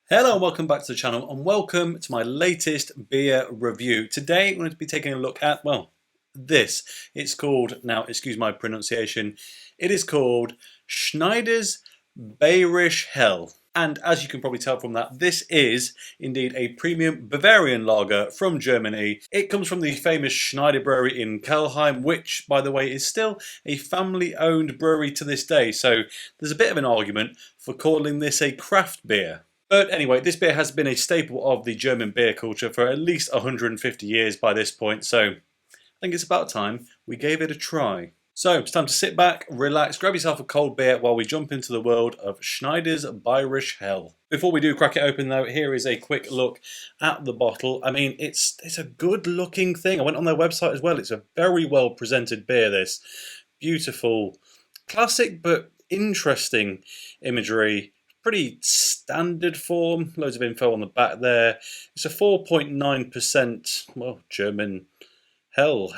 Hello and welcome back to the channel and welcome to my latest beer review. Today I'm going to be taking a look at, well, this. It's called, now excuse my pronunciation, it is called Schneiders Bayrisch Hell. And as you can probably tell from that, this is indeed a premium Bavarian lager from Germany. It comes from the famous Schneider brewery in Kelheim, which, by the way, is still a family-owned brewery to this day. So there's a bit of an argument for calling this a craft beer. But anyway, this beer has been a staple of the German beer culture for at least 150 years by this point, so I think it's about time we gave it a try. So it's time to sit back, relax, grab yourself a cold beer while we jump into the world of Schneiders Bayrisch Hell. Before we do crack it open though, here is a quick look at the bottle. I mean, it's a good looking thing. I went on their website as well. It's a very well presented beer, this. Beautiful, classic but interesting imagery. Pretty standard form, loads of info on the back there. It's a 4.9%, well, German Helles.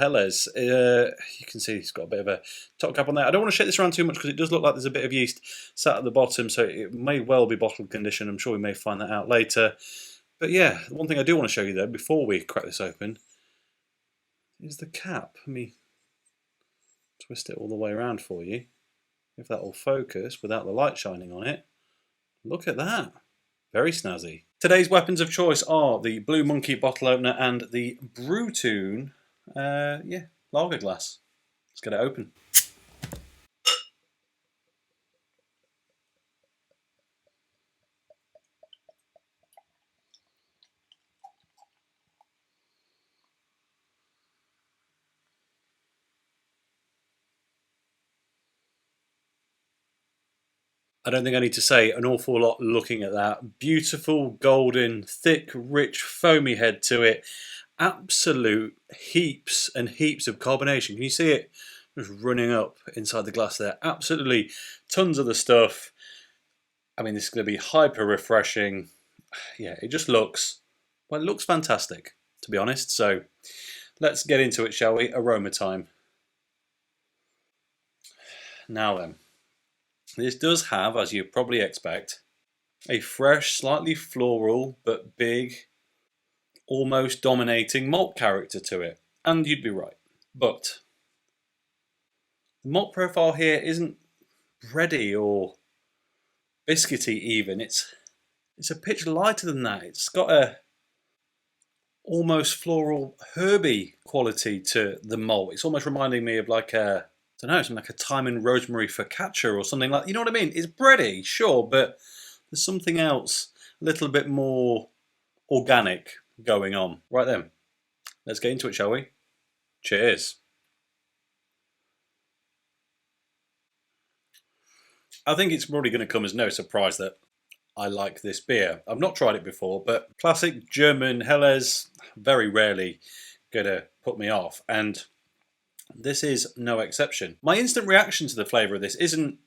You can see it's got a bit of a top cap on there. I don't want to shake this around too much because it does look like there's a bit of yeast sat at the bottom, so it may well be bottle condition. I'm sure we may find that out later. But yeah, one thing I do want to show you though, before we crack this open, is the cap. Let me twist it all the way around for you, if that will focus without the light shining on it. Look at that. Very snazzy. Today's weapons of choice are the Blue Monkey bottle opener and the Brewtune, lager glass. Let's get it open. I don't think I need to say an awful lot looking at that. Beautiful, golden, thick, rich, foamy head to it. Absolute heaps and heaps of carbonation. Can you see it just running up inside the glass there? Absolutely tons of the stuff. I mean, this is going to be hyper refreshing. Yeah, it just looks, well, it looks fantastic, to be honest. So let's get into it, shall we? Aroma time. Now then. This does have, as you probably expect, a fresh, slightly floral, but big, almost dominating malt character to it. And you'd be right. But the malt profile here isn't bready or biscuity even. It's a pitch lighter than that. It's got a almost floral, herby quality to the malt. It's almost reminding me of like a, I don't know, something like a thyme and rosemary focaccia or something like, you know what I mean? It's bready, sure, but there's something else a little bit more organic going on. Right then, let's get into it, shall we? Cheers. I think it's probably going to come as no surprise that I like this beer. I've not tried it before, but classic German Helles, very rarely going to put me off. And this is no exception. My instant reaction to the flavour of this isn't,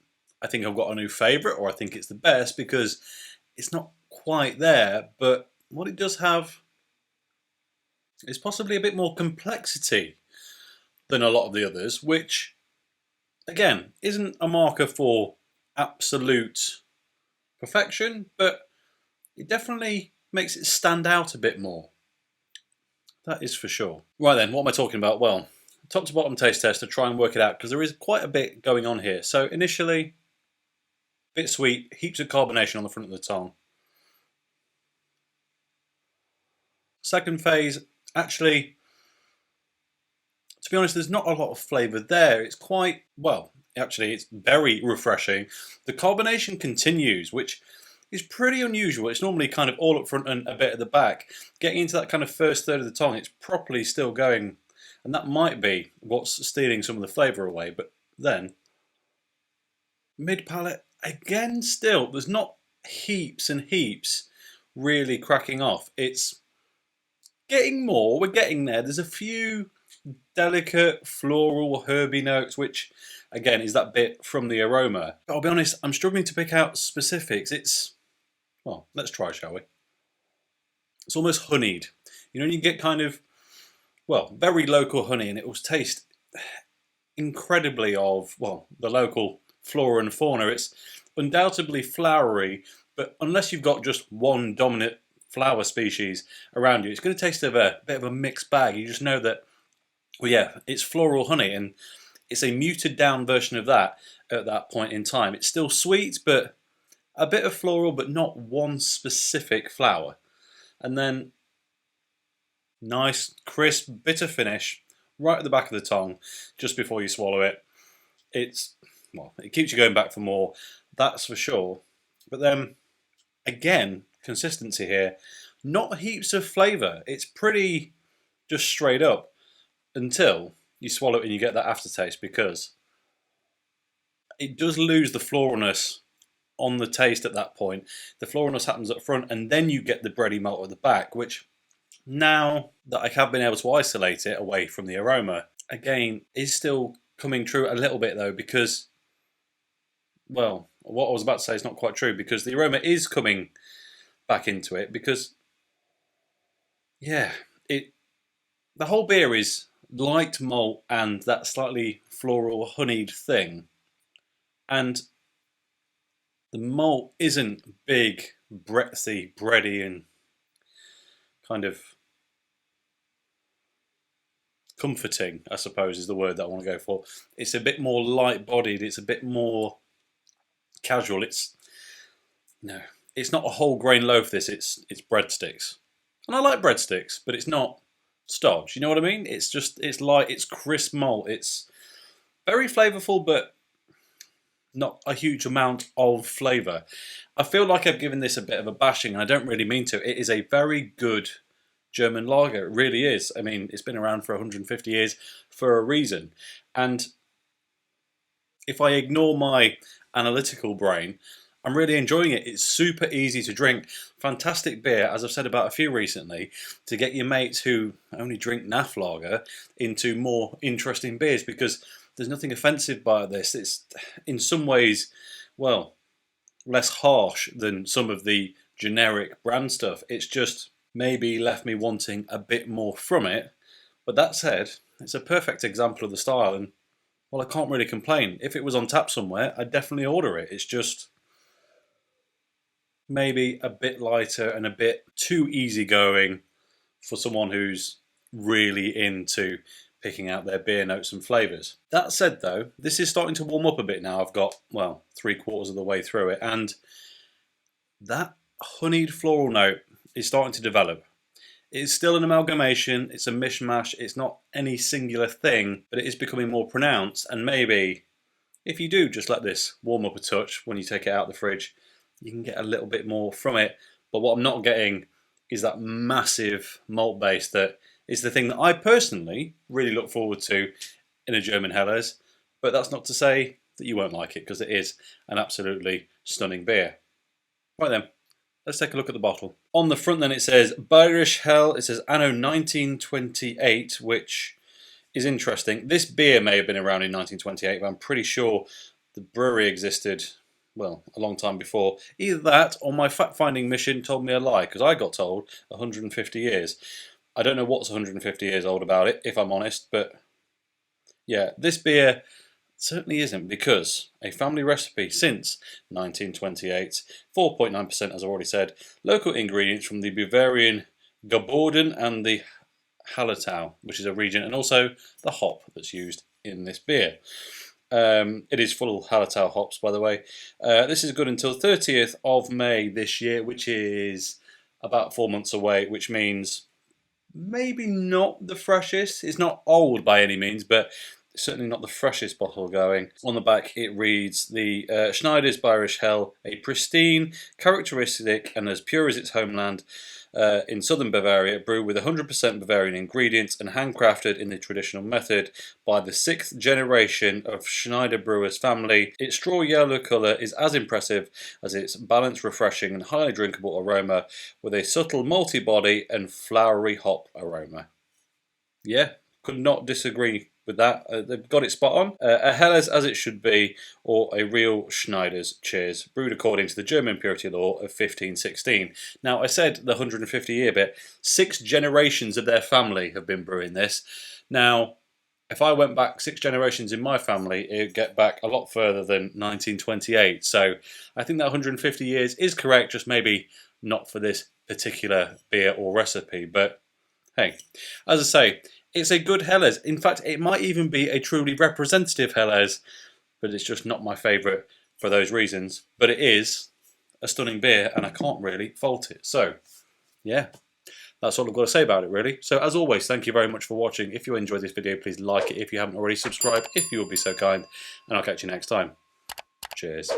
I think I've got a new favourite or I think it's the best, because it's not quite there, but what it does have is possibly a bit more complexity than a lot of the others, which, again, isn't a marker for absolute perfection, but it definitely makes it stand out a bit more. That is for sure. Right then, what am I talking about? Well, top to bottom taste test to try and work it out, because there is quite a bit going on here. So initially, a bit sweet, heaps of carbonation on the front of the tongue. Second phase, actually, to be honest, there's not a lot of flavour there. It's quite, well, actually it's very refreshing. The carbonation continues, which is pretty unusual. It's normally kind of all up front and a bit at the back. Getting into that kind of first third of the tongue, it's properly still going. And that might be what's stealing some of the flavour away. But then, mid-palate, again still, there's not heaps and heaps really cracking off. It's getting more, we're getting there. There's a few delicate, floral, herby notes, which, again, is that bit from the aroma. But I'll be honest, I'm struggling to pick out specifics. It's, well, let's try, shall we? It's almost honeyed. You know, you get kind of, well, very local honey, and it will taste incredibly of, well, the local flora and fauna. It's undoubtedly flowery, But unless you've got just one dominant flower species around you, it's going to taste of a bit of a mixed bag. You just know that, well, yeah, it's floral honey, and it's a muted down version of that at that point in time. It's still sweet, but a bit of floral, but not one specific flower. And then nice, crisp, bitter finish right at the back of the tongue just before you swallow it. It's, well, it keeps you going back for more, that's for sure. But then, again, consistency here. Not heaps of flavour. It's pretty just straight up until you swallow it and you get that aftertaste, because it does lose the floralness on the taste at that point. The floralness happens up front, and then you get the bready malt at the back, which, now that I have been able to isolate it away from the aroma, again, is still coming true a little bit though, because, well, what I was about to say is not quite true, because the aroma is coming back into it, because, yeah, the whole beer is light malt and that slightly floral honeyed thing, and the malt isn't big, breathy, bready, and kind of comforting, I suppose is the word that I want to go for. It's a bit more light-bodied. It's a bit more casual. It's not a whole grain loaf. It's breadsticks, and I like breadsticks, but it's not stodge. You know what I mean? It's light. It's crisp malt. It's very flavourful, but not a huge amount of flavour. I feel like I've given this a bit of a bashing, and I don't really mean to. It is a very good German lager. It really is. I mean, it's been around for 150 years for a reason. And if I ignore my analytical brain, I'm really enjoying it. It's super easy to drink. Fantastic beer, as I've said about a few recently, to get your mates who only drink NAF lager into more interesting beers, because there's nothing offensive about this. It's in some ways, well, less harsh than some of the generic brand stuff. It's just maybe left me wanting a bit more from it. But that said, it's a perfect example of the style, and, well, I can't really complain. If it was on tap somewhere, I'd definitely order it. It's just maybe a bit lighter and a bit too easygoing for someone who's really into picking out their beer notes and flavours. That said though, this is starting to warm up a bit now. I've got, well, 3/4 of the way through it, and that honeyed floral note is starting to develop. It's still an amalgamation, it's a mishmash, it's not any singular thing, but it is becoming more pronounced, and maybe if you do just let this warm up a touch when you take it out of the fridge, you can get a little bit more from it. But what I'm not getting is that massive malt base that is the thing that I personally really look forward to in a German Helles. But that's not to say that you won't like it, because it is an absolutely stunning beer. Right then, let's take a look at the bottle. On the front then it says Bayrisch Hell. It says Anno 1928, which is interesting. This beer may have been around in 1928, but I'm pretty sure the brewery existed, well, a long time before. Either that or my fact-finding mission told me a lie, because I got told 150 years. I don't know what's 150 years old about it, if I'm honest, but yeah, this beer certainly isn't, because a family recipe since 1928, 4.9% as I've already said, local ingredients from the Bavarian Gaborden and the Hallertau, which is a region, and also the hop that's used in this beer. It is full of Hallertau hops, by the way. This is good until 30th of May this year, which is about 4 months away, which means maybe not the freshest. It's not old by any means, but certainly not the freshest bottle going. On the back it reads the Schneiders Bayrisch Hell, a pristine, characteristic and as pure as its homeland in southern Bavaria, brewed with 100% Bavarian ingredients and handcrafted in the traditional method by the 6th generation of Schneider brewers family. Its straw yellow colour is as impressive as its balanced, refreshing and highly drinkable aroma, with a subtle malty body and flowery hop aroma. Yeah, could not disagree with that. They've got it spot on. A Helles as it should be, or a real Schneiders. Cheers. Brewed according to the German purity law of 1516. Now, I said the 150 year bit. 6 generations of their family have been brewing this. Now, if I went back 6 generations in my family, it would get back a lot further than 1928. So I think that 150 years is correct, just maybe not for this particular beer or recipe. But hey, as I say, it's a good Helles. In fact, it might even be a truly representative Helles, but it's just not my favourite for those reasons. But it is a stunning beer, and I can't really fault it. So, yeah. That's all I've got to say about it, really. So, as always, thank you very much for watching. If you enjoyed this video, please like it. If you haven't already, subscribe if you would be so kind. And I'll catch you next time. Cheers.